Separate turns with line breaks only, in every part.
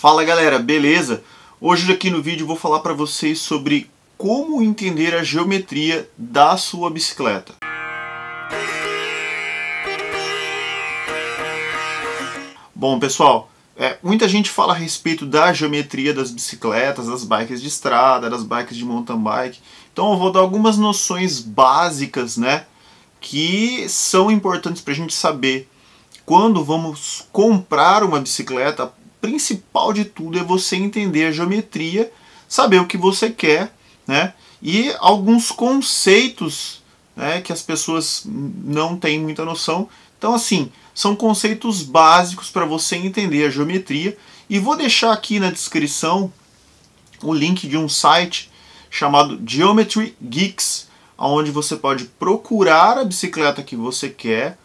Fala galera, beleza? Hoje aqui no vídeo vou falar para vocês sobre como entender a geometria da sua bicicleta. Bom pessoal, muita gente fala a respeito da geometria das bicicletas, das bikes de estrada, das bikes de mountain bike. Então eu vou dar algumas noções básicas, né, que são importantes para a gente saber quando vamos comprar uma bicicleta. Principal de tudo é você entender a geometria, saber o que você quer, né? E alguns conceitos, né, que as pessoas não têm muita noção. Então assim, são conceitos básicos para você entender a geometria. E vou deixar aqui na descrição o link de um site chamado Geometry Geeks, onde você pode procurar a bicicleta que você quer,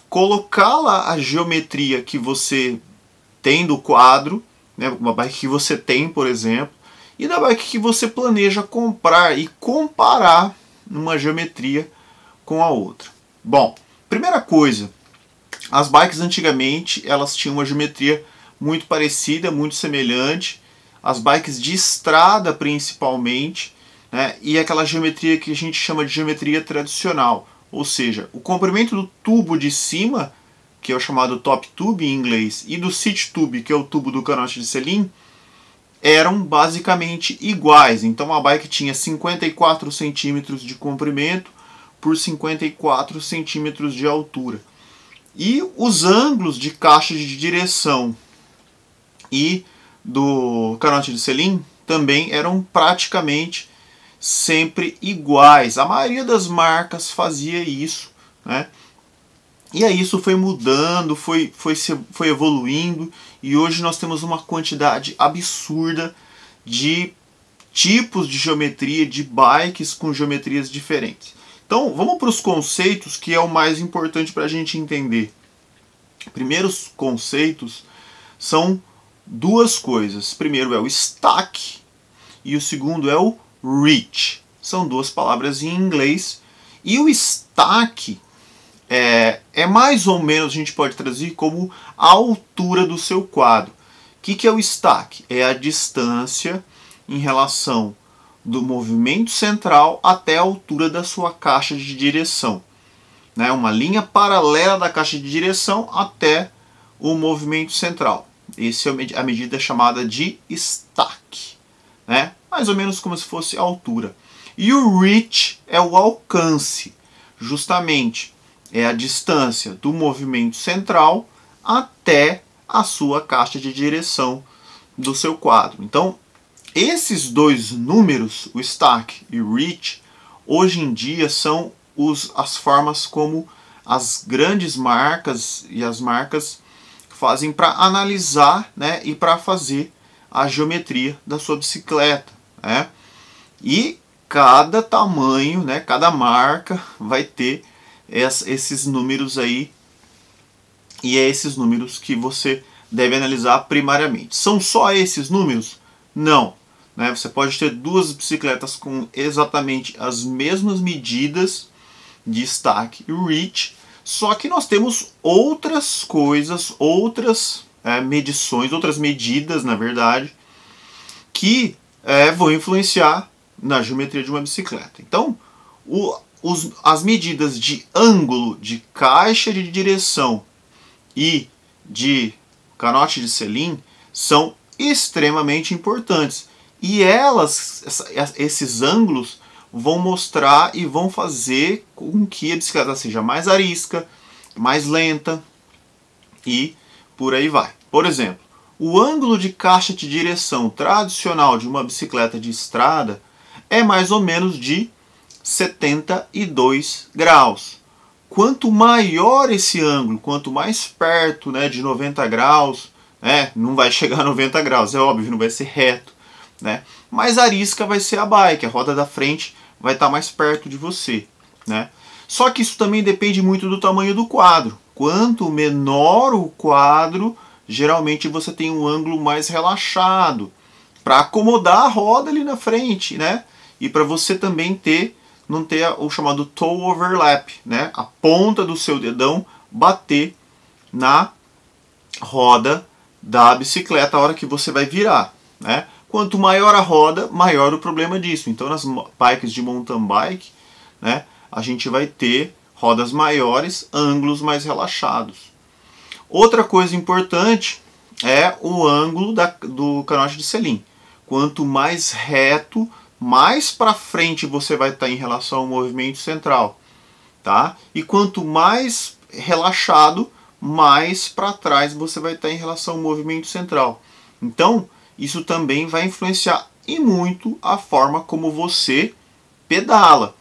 colocar lá a geometria que você tem do quadro, né, uma bike que você tem, por exemplo, e da bike que você planeja comprar e comparar uma geometria com a outra. Bom, primeira coisa, as bikes antigamente elas tinham uma geometria muito parecida, muito semelhante, as bikes de estrada principalmente, né, e aquela geometria que a gente chama de geometria tradicional, ou seja, o comprimento do tubo de cima, que é o chamado top tube em inglês, e do seat tube, que é o tubo do canote de selim, eram basicamente iguais. Então a bike tinha 54 centímetros de comprimento por 54 centímetros de altura. E os ângulos de caixa de direção e do canote de selim também eram praticamente sempre iguais. A maioria das marcas fazia isso, né? E aí isso foi mudando, foi evoluindo, e hoje nós temos uma quantidade absurda de tipos de geometria, de bikes com geometrias diferentes. Então vamos para os conceitos, que é o mais importante para a gente entender. Primeiros conceitos são duas coisas. Primeiro é o stack e o segundo é o reach. São duas palavras em inglês. E o stack é mais ou menos, a gente pode traduzir como a altura do seu quadro. O que é o stack? É a distância em relação do movimento central até a altura da sua caixa de direção, né? Uma linha paralela da caixa de direção até o movimento central. Essa é a medida chamada de stack, né? Mais ou menos como se fosse a altura. E o reach é o alcance, justamente. É a distância do movimento central até a sua caixa de direção do seu quadro. Então, esses dois números, o stack e o reach, hoje em dia são as formas como as grandes marcas e as marcas fazem para analisar, né, e para fazer a geometria da sua bicicleta, né? E cada tamanho, né, cada marca vai ter esses números aí, e é esses números que você deve analisar primariamente. São só esses números? Não, né? Você pode ter duas bicicletas com exatamente as mesmas medidas de stack e reach, só que nós temos outras coisas, outras medições, outras medidas, na verdade, que vão influenciar na geometria de uma bicicleta. Então, as medidas de ângulo de caixa de direção e de canote de selim são extremamente importantes. E esses ângulos vão mostrar e vão fazer com que a bicicleta seja mais arisca, mais lenta e por aí vai. Por exemplo, o ângulo de caixa de direção tradicional de uma bicicleta de estrada é mais ou menos de 72 graus. Quanto maior esse ângulo, quanto mais perto, né, de 90 graus, não vai chegar a 90 graus, é óbvio, não vai ser reto, né, mais arisca vai ser a bike, a roda da frente vai estar mais perto de você, né. Só que isso também depende muito do tamanho do quadro. Quanto menor o quadro, geralmente você tem um ângulo mais relaxado, para acomodar a roda ali na frente, né, e para você também não ter o chamado toe overlap, né? A ponta do seu dedão bater na roda da bicicleta a hora que você vai virar, né? Quanto maior a roda, maior o problema disso. Então nas bikes de mountain bike, né, a gente vai ter rodas maiores, ângulos mais relaxados. Outra coisa importante é o ângulo do canote de selim. Quanto mais reto, mais para frente você vai estar em relação ao movimento central, tá? E quanto mais relaxado, mais para trás você vai estar em relação ao movimento central. Então, isso também vai influenciar e muito a forma como você pedala.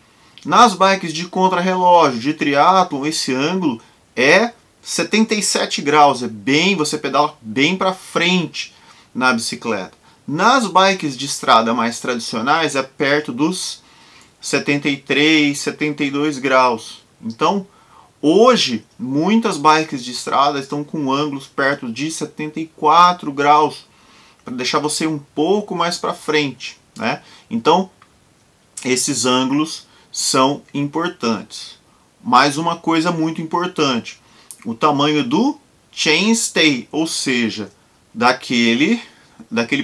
Nas bikes de contrarrelógio, de triatlon, esse ângulo é 77 graus, você pedala bem para frente na bicicleta. Nas bikes de estrada mais tradicionais é perto dos 73, 72 graus. Então, hoje, muitas bikes de estrada estão com ângulos perto de 74 graus, para deixar você um pouco mais para frente, né? Então, esses ângulos são importantes. Mais uma coisa muito importante, o tamanho do chainstay, ou seja, daquele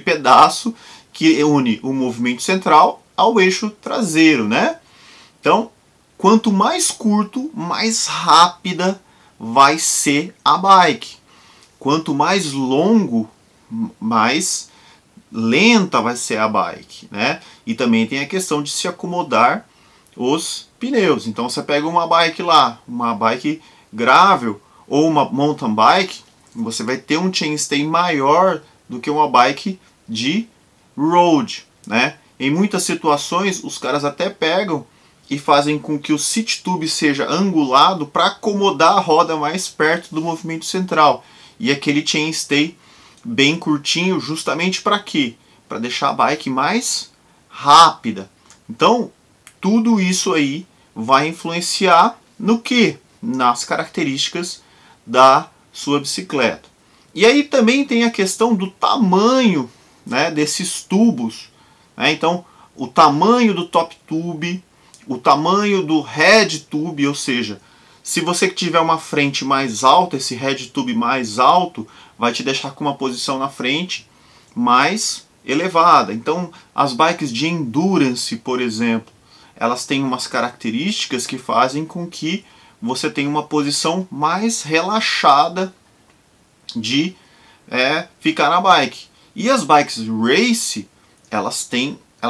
pedaço que une o movimento central ao eixo traseiro, né? Então, quanto mais curto, mais rápida vai ser a bike. Quanto mais longo, mais lenta vai ser a bike, né? E também tem a questão de se acomodar os pneus. Então você pega uma bike lá, uma bike gravel ou uma mountain bike, você vai ter um chainstay maior do que uma bike de road, né? Em muitas situações os caras até pegam e fazem com que o seat tube seja angulado para acomodar a roda mais perto do movimento central. E aquele chainstay bem curtinho, justamente para quê? Para deixar a bike mais rápida. Então, tudo isso aí vai influenciar no que? Nas características da sua bicicleta. E aí também tem a questão do tamanho, né, desses tubos, né? Então, o tamanho do top tube, o tamanho do head tube, ou seja, se você tiver uma frente mais alta, esse head tube mais alto vai te deixar com uma posição na frente mais elevada. Então, as bikes de endurance, por exemplo, elas têm umas características que fazem com que você tenha uma posição mais relaxada de ficar na bike. E as bikes race, elas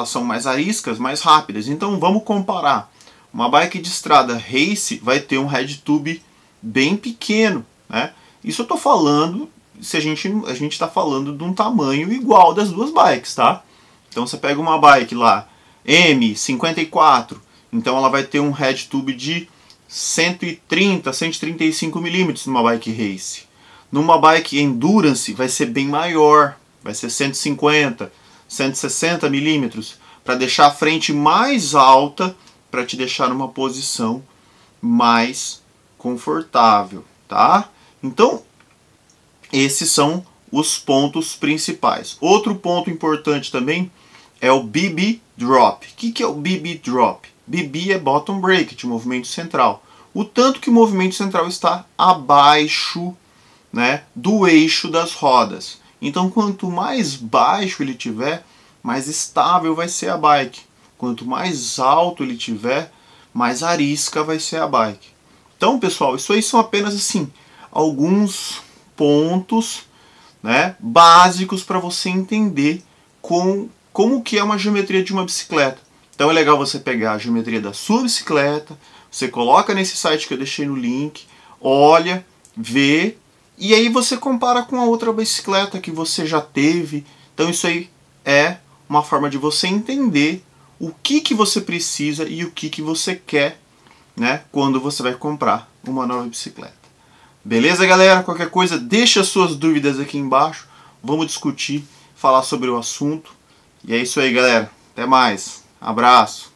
são mais ariscas, mais rápidas. Então vamos comparar. Uma bike de estrada race vai ter um head tube bem pequeno, né? Isso eu estou falando se a gente está falando de um tamanho igual das duas bikes, tá? Então você pega uma bike lá M54, então ela vai ter um head tube de 130, 135 milímetros numa bike race. Numa bike endurance vai ser bem maior, vai ser 150, 160 milímetros, para deixar a frente mais alta, para te deixar numa posição mais confortável, tá? Então, esses são os pontos principais. Outro ponto importante também é o BB Drop. O que é o BB Drop? BB é Bottom Brake, de movimento central. O tanto que o movimento central está abaixo, né, do eixo das rodas. Então, quanto mais baixo ele tiver, mais estável vai ser a bike. Quanto mais alto ele tiver, mais arisca vai ser a bike. Então, pessoal, isso aí são apenas assim alguns pontos, né, básicos para você entender como que é uma geometria de uma bicicleta. Então é legal você pegar a geometria da sua bicicleta, você coloca nesse site que eu deixei no link, olha, vê, e aí você compara com a outra bicicleta que você já teve. Então isso aí é uma forma de você entender o que você precisa e o que você quer, né, quando você vai comprar uma nova bicicleta. Beleza, galera? Qualquer coisa, deixa suas dúvidas aqui embaixo. Vamos discutir, falar sobre o assunto. E é isso aí, galera. Até mais. Abraço.